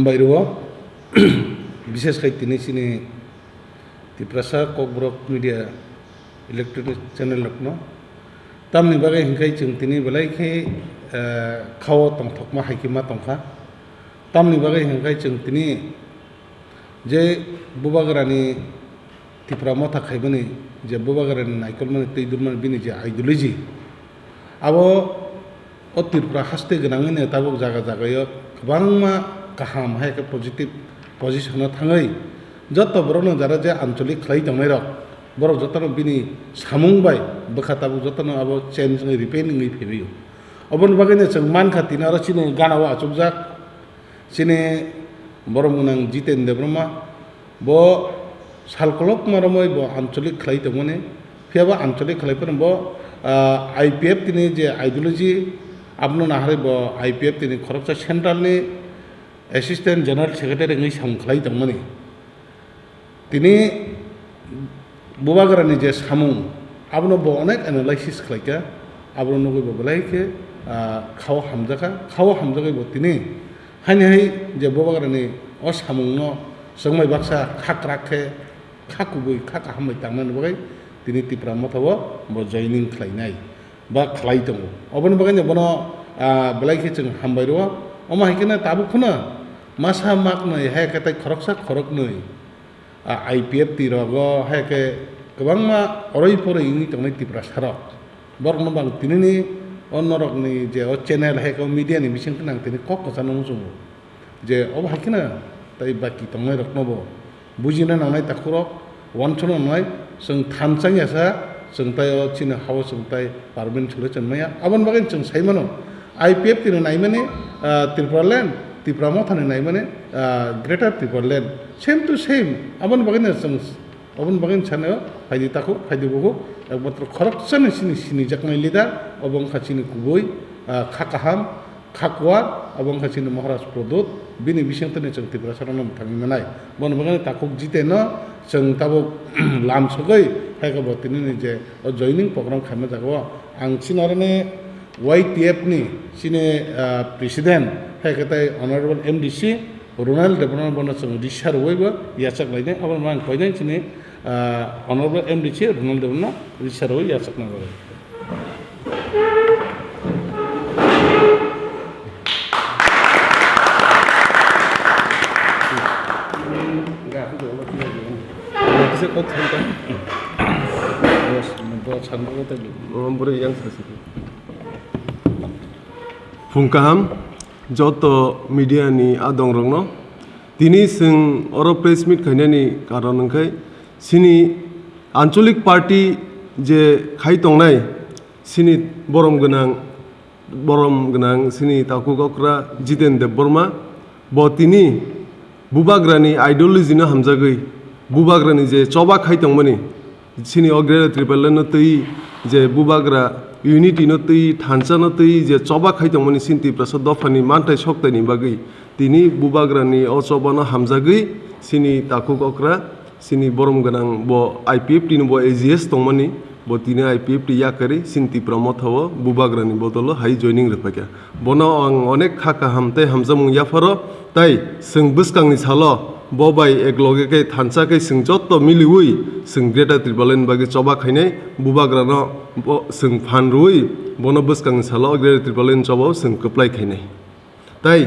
हामबायरो विशेष खायतिनि सिनि Tiprasa ककब्रक media electronic channel रखनो तामनि बागै हिंखाय जों तिनि बलायखे खाव तंथकमा हायकिमा तंखा तामनि बागै हिंखाय जों तिनि जे बुबागरानि तिप्रा मथा खायबनि जे बुबागरानि नायकलमानि तैदुरमानि बिनि जे आइडियोलॉजी आबो ओ तिप्रा हास्ते गोनाङैनो ताबुक जागा जागायाव गोबांमा गाहाम हायके पजिटिव पजिशनाव थाङै जत बरनो जारा जे आंचलिक खालाय दंनाय रक बर जतनो बिनि सामुंबाय बखाताबु जतनो आबो चेंज रिपेनिंग फैबियो अबन बागैनो जों मान खातिना आरो सिने गानावा आचुकजाक सिने बरमुनां जितेन्द्र ब्रह्मा बो सालकलक मारमै बो आंचलिक खालाय दंमोने फियाबा आंचलिक खालायफोर बो आईपीएफ तिनि जे आइडियोलॉजी आपनो नाहारे बो आईपीएफ तिनि खरकसा सेंट्रलनि एसिस्टेंट जनरल सेक्रेटारि नgai सामखालाय दंमोने तिनि बुबागरानि जे सामुं आबनो बो अनेक एनालाइसिस खालायका आबनो नगै बो बलायके खाव हामजागा बो तिनि हायनै जे बुबागरानि अ सामुंनो जोंमाय बाक्सा खाक्राखे खाकुबै खाका हामै तांनानै बगै तिनि तिप्रा मथावो बो जयनिं खालायनाय बा खालाय दङ अबन बगैनो बनो बलायके जों हामबायरो अमाहिकेना ताबुखनो मासा माकनै हायके खरकसा खरकनै आईपीएफ तिरगो हायके गोबांमा अरै परै इनि तंनाय तिप्रा सारक बरनो बां तिनिनि अन्नरकनि जे अ चैनल हायके मीडियानि बिसिंखौ नां तिनि कक कसानो मुजुङो जे अब हायकेना ताई बाकी तंनाय रकनबो बुजिनो नांनाय ताखुरक वानसनो नांनाय जों थानसाङियासा जों ताय चिनो हाव जों ताय पारमेन्ट छुले चनमाया अबन बागै जों सायमानो आईपीएफ तिनो नायमाने त्रिपुरालैंड तिप्रा मथानि नायमाने greater Tripuraland same to same अबन बागैनो जों अबन बागैनो सानो फायदि ताखु फायदि बगु एकमात्र खरकसन सिनि जाकनाय लिदार अबं खाचिनि गुबै खाकाहाम खाकवा अबं खाचिनि महाराज प्रदोत बिनि बिसिंतनि जों त्रिपुरा सारनो थांनाय बन बागैनो ताखु जितेनो जों ताबो लाम सगै हायगबो तिनि जे जयनिं प्रोग्राम खामना जागो आं सिनारने YTF नि सिने प्रेसिडेंट हायकताय ऑनरेबल MDC रुरल डेवलपमेंट बनो जों रिसार वयबो याचक लायने अब मान खयनाय सिने ऑनरेबल MDC रुरल डेवलपमेंट रिसार वय याचक ना गयो से कत थांता बस सानबो त बोरै yang फुंकाहाम जत मीडियानि आदं रंनो दिनै जों अर प्रेस मिट खायनायनि कारनखाय सिनि आंचलिक पार्टी जे खाय तंनाय सिनि बरम गोनां सिनि ताकु गक्रा जितेन्द्र बर्मा बतिनि बुबाग्रानि आइडियोलॉजीनो हामजागै बुबाग्रानि जे चबा खाय तंमोनि सिनि अग्रे ट्रिपल न तै जे बुबाग्रा यूनिटी न तै थानसा न तै जे चबा खाय तंमोनि सिन तिप्रा दफानि मानथाय सक्तानि बागै तिनि बुबाग्रानि अ चबानो हामजागै सिनि ताकु गक्रा सिनि बरम गोनां ब आईपीएफ तिनि ब एजीएस तंमोनि ब तिनि आईपीएफ ति याकरि सिन तिप्रा मथाव बुबाग्रानि बदल हाय जॉइनिंग रफाका बनो आं अनेक खाका हामते हामजामुं याफारो ताई जों बुसकांनि सालो बबाय एकलगे थानसाकै जों जत मिलिउइ जों ग्रेटर त्रिपुरालैंड बागै चबा खायनाय बुबाग्रानो जों फान रुइ बनो बुसकांनि सालो ग्रेटर त्रिपुरालैंड चबाव जों कप्लाय खायनाय ताई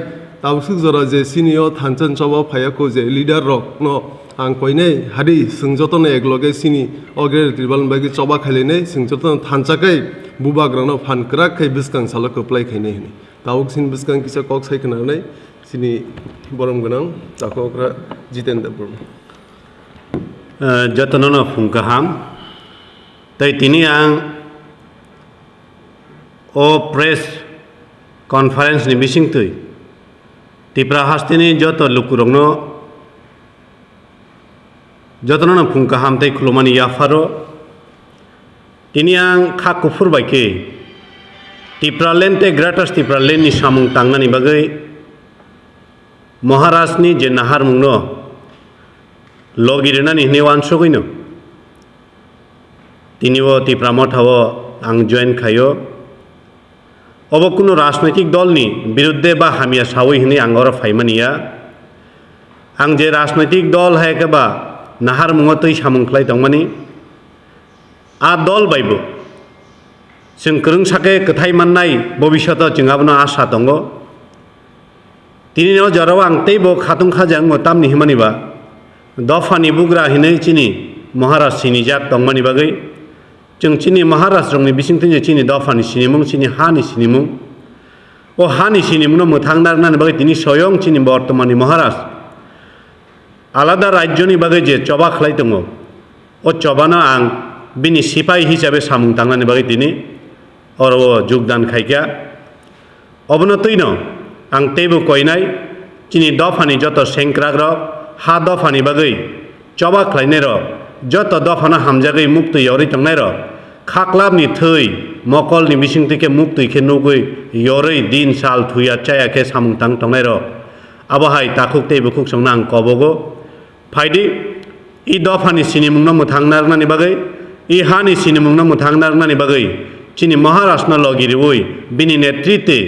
ताबसुक जरा जे सिनियो थानचन चबाव फायाको जे लीडर रक न आं कयनाय हादि जों जतनो एकलगे सिनि ग्रेटर त्रिपुरालैंड बागै चबा खायलायनाय जों जतनो थानसाकै बुबाग्रानो फान क्राखै बुसकां सालो कप्लाय खायनाय हनै तावक सिन बुसकां किसा कक सायखनानै सिनि बरम गोनां ताकौग्रा जितेन्द्र ब्रह्म जतननो फुंकाहाम तै तिनि आं ओ प्रेस कॉन्फ्रेंस नि बिसिंतै तिप्रा हास्तिनि जत लुकुरंनो जतननो फुंकाहाम तै खुलुमानि याफारो तिनि आं खाकुफुर बायके तिप्रालैंड ते ग्रेटर तिप्रालैंड नि सामुं तांनानि बागै महाराष्ट्रनि जे नाहार मुंनो लगिरनानि नेवान सगैनो तिनिबो तिप्रा मथावो आं जॉइन खायो अब कुनो राजनैतिक दलनि बिरुद्धे बा हामिया सावै हनै आं अर फाइमानिया आं जे राजनैतिक दल है केबा नाहार मुङा तै सामुंख्लाय दंमानि आ दल बायबो जों गोरोंसाके खोथाय माननाय भबिष्यतआव जोंहाबो आसा दङ तिनि जराव आं तैबो खाथुंखाजों मोतामनि हिमानिबा दफानि बुग्रा हिनै चिनि महाराष्ट्र सिनि जात दंमानि बागै जों चिनि महाराष्ट्रनि बिसिंथिं चिनि दफानि सिनिमुं चिनि हानि सिनिमुं ओ हानि सिनिमुं मोथांनारनानै बागै दिनै स्वयं चिनि बर्तमाननि महाराष्ट्र आलादा राज्यनि बागै जे चबा खालाय दङ ओ चबानो आं बिनि सिपाही हिसाबै सामुं थांनानै बागै दिनै और योगदान खायगा अबनतैनो आं तेबो कयनाय चिनि दफानि जत सेंक्राग्र हा दफानि बागै चबा खालायनाय र जत दफाना हामजागै मुक्ति यरै थांनाय र खाख्लाबनि थै मकलनि बिसिंथिके मुक्तिखे नुगै यरै दिन साल थुया चायाखे सामुं थांनाय र आबहाय ताखुक तेबो खुक संना आं कबगो फायदि इ दफानि सिनिमुंनो मोथांनारनानि बागै इ हानि सिनिमुंनो मोथांनारनानि बागै चिनि महाराष्ट्र लगिरिवै बिनि नेतृत्वे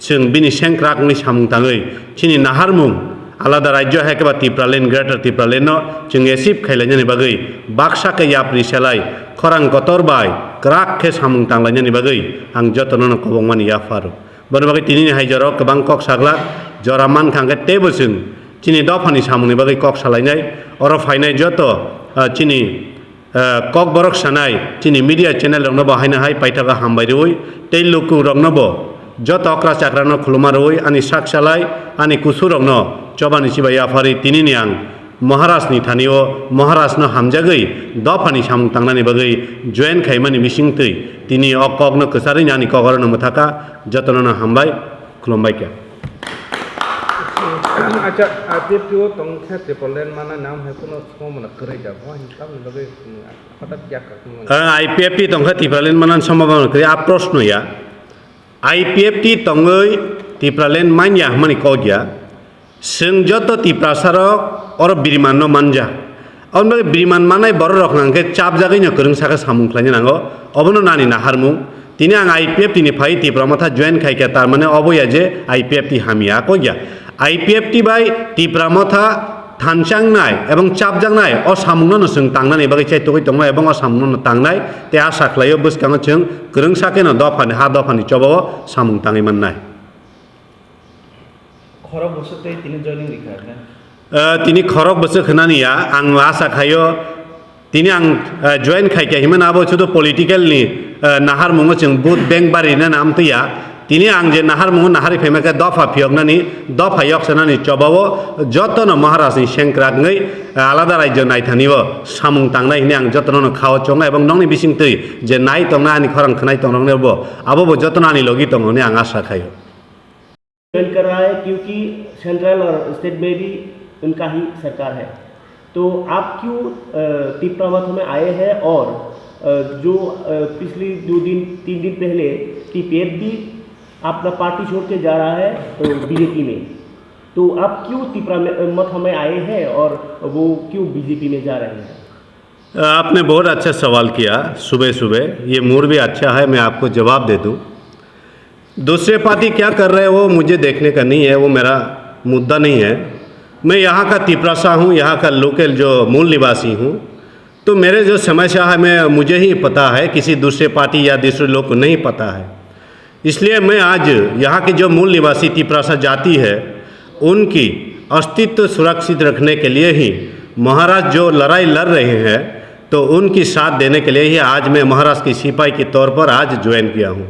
जों बिनि सेंक्राकनि सामुं थाङै चिनि नाहारमुं आलादा राज्य हेकेबा तिप्रालेन ग्रेटर तिप्रालेन जों एसिप खायलायनायनि बागै बाक्साके याप्रि सेलाय खरां गतरबाय क्राकखे सामुं थांलायनायनि बागै आं जतननो कबंमानि याफार बन बागै तिनि हायजराव गोबां कक साग्ला जरा मान खांगे तेबो जों चिनि दफानि सामुंनि बागै कक सालायनाय अर फायनाय जत चिनि कक बरक सानाय चिनि मीडिया चैनल रंनो बाहायनो हाय पाइथागा हामबायरवै तै लुकु रंनोबो जत अक्रा चाक्रानो खुलुमारवै आनि साकसालाय आनि कुसुरंनो चबानि सिबाय आफारि तिनिनि आं महाराष्ट्रनि थानियो महाराष्ट्रनो हामजागै दफानि सामुं थांनानै बागै जयेन खायमानि मिसिंतै तिनि अककनो कसारै आनि कगरनो मथाका जतननो हामबाय खुलुमबाय क्या अच्छा आईपीएफ जो तंगखे ट्रिपलेन माना नाम है कोनो सो मन करे जा वो हिसाब में लगे हठात क्या करते आईपीएफ टी तंगखे ट्रिपलेन माना सम्भावना करे आ प्रश्न या आईपीएफ टी तंगै ट्रिपलेन मान्या माने कगया जों जत तिप्रासार और बिरिमाननो मानजा और बिरिमान मानाय बर रखनांके चाप जागैनो गोरोंसाखा सामुंख्लायनो नांगो अबनो नानि नाहारमुं तिनि आं आईपीएफ टिनि फाय तिप्रामाथा जयेन खायका तारमाने अबया जे आईपीएफ टी हामिया कगया आईपीएफ टी बाय तिप्रामाथा थानचांनाय एवं चापजांनाय अ सामुंनो जों तांनानै बागै चाइतोगै दंनाय एवं अ सामुंनो तांनाय ते आसा खालायो बसकाङो जों गोरोंसाकेनो दफानि हा दफानि चबाव सामुं ताङै मोननाय खरब बसते तिनि जॉइनिंग लिखा है तिनि खरक बसो खनानिया आं आसा खायो तिनि आं जयेन खायका हिमन आबो सुदु पॉलिटिकलनि नाहार मुङो जों बुथ बैंक बारिनो नाम तैया तिनि आं जे नाहार मुङो नाहारि फेमाके दफा फियगनानि दफा यक्सनानि चबाव जतनो महाराष्ट्रनि सेंक्रागै आलादा राज्य नायथानिबो सामुं तांनाय हिने आं जतनो खाव चंगा एवं नंनि बिसिंतै जे नाय तंना आनि खरां खनाय तंरंनेबो आबो जतनो आनि लगी तंगने आं आसा खायो ज्वाइन कर रहा है क्योंकि सेंट्रल और स्टेट में भी उनका ही सरकार है तो आप क्यों तिप्रामथ में आए हैं और जो पिछली 3 दिन पहले टीपीएफ भी अपना पार्टी छोड़ के जा रहा है तो बीजेपी में तो आप क्यों तिप्रामथ में आए हैं और वो क्यों बीजेपी में जा रहे हैं आपने बहुत अच्छा सवाल किया सुबह सुबह ये मूड भी अच्छा है मैं आपको जवाब दे दूँ दूसरे पार्टी क्या कर रहे हैं वो मुझे देखने का नहीं है वो मेरा मुद्दा नहीं है मैं यहाँ का तिप्रासा हूँ यहाँ का लोकल जो मूल निवासी हूँ तो मेरे जो समस्या है मैं मुझे ही पता है किसी दूसरे पार्टी या दूसरे लोग को नहीं पता है इसलिए मैं आज यहाँ के जो मूल निवासी तिप्रासा जाति है उनकी अस्तित्व सुरक्षित रखने के लिए ही महाराष्ट्र जो लड़ाई लड़ रहे हैं तो उनकी साथ देने के लिए ही आज मैं महाराष्ट्र की सिपाही के तौर पर आज ज्वाइन किया हूँ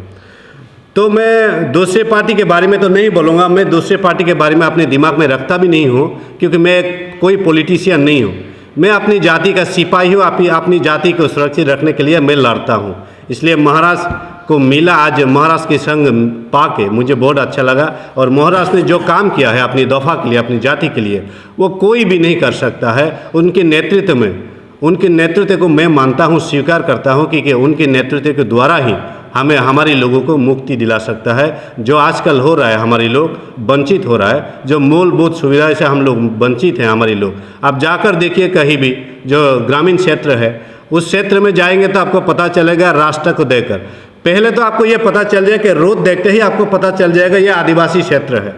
तो मैं दूसरे पार्टी के बारे में तो नहीं बोलूँगा मैं दूसरे पार्टी के बारे में अपने दिमाग में रखता भी नहीं हूँ क्योंकि मैं कोई पॉलिटिशियन नहीं हूँ मैं अपनी जाति का सिपाही हूँ अपनी जाति को सुरक्षित रखने के लिए मैं लड़ता हूँ इसलिए महाराष्ट्र को मिला आज महाराष्ट्र के संग पाके मुझे बहुत अच्छा लगा और महाराष्ट्र ने जो काम किया है अपनी दफ़ा के लिए अपनी जाति के लिए वो कोई भी नहीं कर सकता है उनके नेतृत्व को मैं मानता हूँ स्वीकार करता हूँ क्योंकि उनके नेतृत्व के द्वारा ही हमें हमारे लोगों को मुक्ति दिला सकता है जो आजकल हो रहा है हमारे लोग वंचित हो रहा है जो मूलभूत सुविधाएं से हम लोग वंचित हैं हमारे लोग आप जाकर देखिए कहीं भी जो ग्रामीण क्षेत्र है उस क्षेत्र में जाएंगे तो आपको पता चलेगा राष्ट्र को देखकर पहले तो आपको ये पता चल जाए कि रोड देखते ही आपको पता चल जाएगा ये आदिवासी क्षेत्र है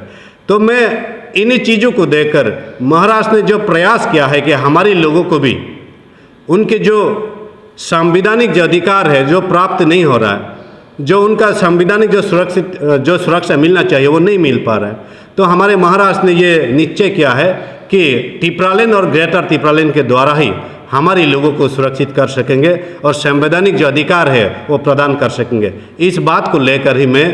तो मैं इन्हीं चीज़ों को देखकर महाराष्ट्र ने जो प्रयास किया है कि हमारे लोगों को भी उनके जो संवैधानिक जो अधिकार है जो प्राप्त नहीं हो रहा है, जो उनका संवैधानिक जो सुरक्षा मिलना चाहिए वो नहीं मिल पा रहा है, तो हमारे महाराष्ट्र ने ये निश्चय किया है कि टिप्रालेन और ग्रेटर टिप्रालेन के द्वारा ही हमारे लोगों को सुरक्षित कर सकेंगे और संवैधानिक जो अधिकार है वो प्रदान कर सकेंगे। इस बात को लेकर ही मैं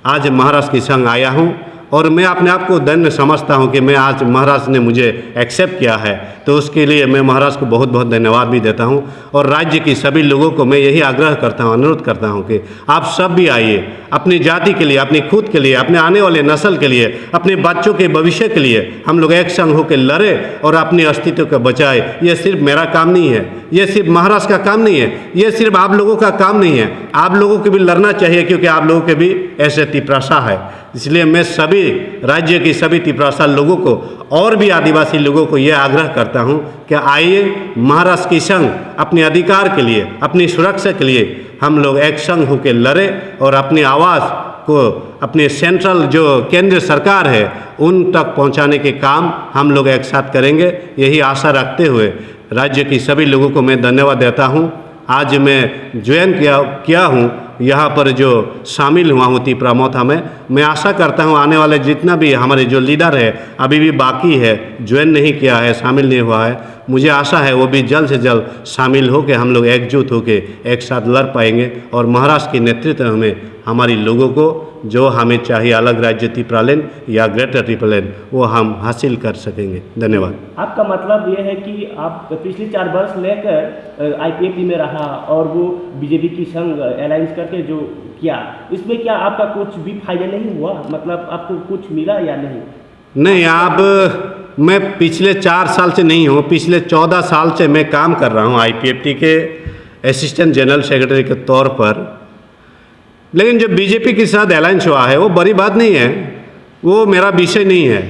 आज महाराष्ट्र के संग आया हूँ और मैं अपने आप को धन्य समझता हूँ कि मैं आज महाराष्ट्र ने मुझे एक्सेप्ट किया है, तो उसके लिए मैं महाराष्ट्र को बहुत बहुत धन्यवाद भी देता हूँ। और राज्य की सभी लोगों को मैं यही आग्रह करता हूँ, अनुरोध करता हूँ कि आप सब भी आइए, अपनी जाति के लिए, अपनी खुद के लिए, अपने आने वाले नस्ल के लिए, अपने बच्चों के भविष्य के लिए हम लोग एक संग होकर लड़े और अपने अस्तित्व को बचाए। ये सिर्फ मेरा काम नहीं है, ये सिर्फ महाराष्ट्र का काम नहीं है, ये सिर्फ आप लोगों का काम नहीं है, आप लोगों को भी लड़ना चाहिए क्योंकि आप लोगों के भी ऐसे तिपरासा है। इसलिए मैं सभी राज्य की सभी तिपरासा लोगों को और भी आदिवासी लोगों को यह आग्रह करता हूं कि आइए महाराष्ट्र के संग अपने अधिकार के लिए, अपनी सुरक्षा के लिए हम लोग एक संग होकर लड़े और अपनी आवाज़ को अपने सेंट्रल जो केंद्र सरकार है उन तक पहुंचाने के काम हम लोग एक साथ करेंगे। यही आशा रखते हुए राज्य की सभी लोगों को मैं धन्यवाद देता हूं। आज मैं ज्वाइन किया हूं, यहाँ पर जो शामिल हुआ हूँ तिपरा मोथा में। मैं आशा करता हूँ आने वाले जितना भी हमारे जो लीडर है अभी भी बाकी है, ज्वाइन नहीं किया है, शामिल नहीं हुआ है, मुझे आशा है वो भी जल्द से जल्द शामिल हो के हम लोग एकजुट होके एक साथ लड़ पाएंगे और महाराष्ट्र के नेतृत्व में हमारी लोगों को जो हमें चाहिए अलग राज्य तिपरालेन या ग्रेटर टिप्रालेन वो हम हासिल कर सकेंगे। धन्यवाद। आपका मतलब ये है कि आप पिछले 4 वर्ष लेकर आईपीएफटी में रहा और वो बीजेपी की संग अलायंस करके जो किया, इसमें क्या आपका कुछ भी फायदा नहीं हुआ? मतलब आपको कुछ मिला या नहीं? नहीं, अब मैं पिछले 4 साल से नहीं हूँ, पिछले 14 साल से मैं काम कर रहा हूँ आईपीएफटी के असिस्टेंट जनरल सेक्रेटरी के तौर पर। लेकिन जो बीजेपी के साथ अलायंस हुआ है वो बड़ी बात नहीं है, वो मेरा विषय नहीं है।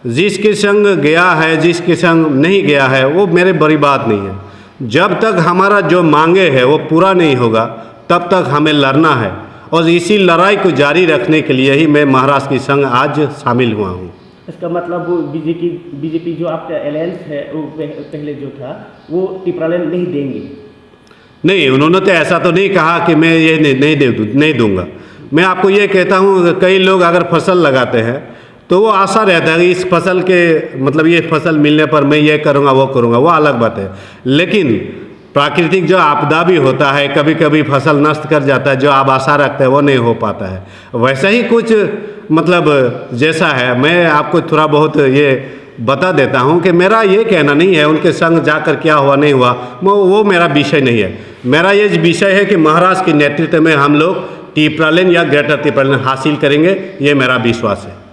जिसके संग गया है, जिसके संग नहीं गया है, वो मेरे बड़ी बात नहीं है। जब तक हमारा जो मांगे है वो पूरा नहीं होगा तब तक हमें लड़ना है और इसी लड़ाई को जारी रखने के लिए ही मैं महाराष्ट्र के संग आज शामिल हुआ हूँ। इसका मतलब वो बीजेपी जो आपका अलायंस है वो पहले जो था वो टिप्रालेन नहीं देंगे? नहीं, उन्होंने तो ऐसा तो नहीं कहा कि मैं ये नहीं दूंगा। मैं आपको ये कहता हूँ कई लोग अगर फसल लगाते हैं तो वो आशा रहता है कि इस फसल के मतलब ये फसल मिलने पर मैं ये करूँगा वो करूँगा, वो अलग बात है। लेकिन प्राकृतिक जो आपदा भी होता है, कभी कभी फसल नष्ट कर जाता है, जो आप आशा रखते हैं वो नहीं हो पाता है। वैसा ही कुछ मतलब जैसा है, मैं आपको थोड़ा बहुत ये बता देता हूँ कि मेरा ये कहना नहीं है उनके संग जाकर क्या हुआ नहीं हुआ, वो मेरा विषय नहीं है। मेरा ये विषय है कि महाराष्ट्र के नेतृत्व में हम लोग टिप्रालेन या ग्रेटर टिप्रालेन हासिल करेंगे, ये मेरा विश्वास है।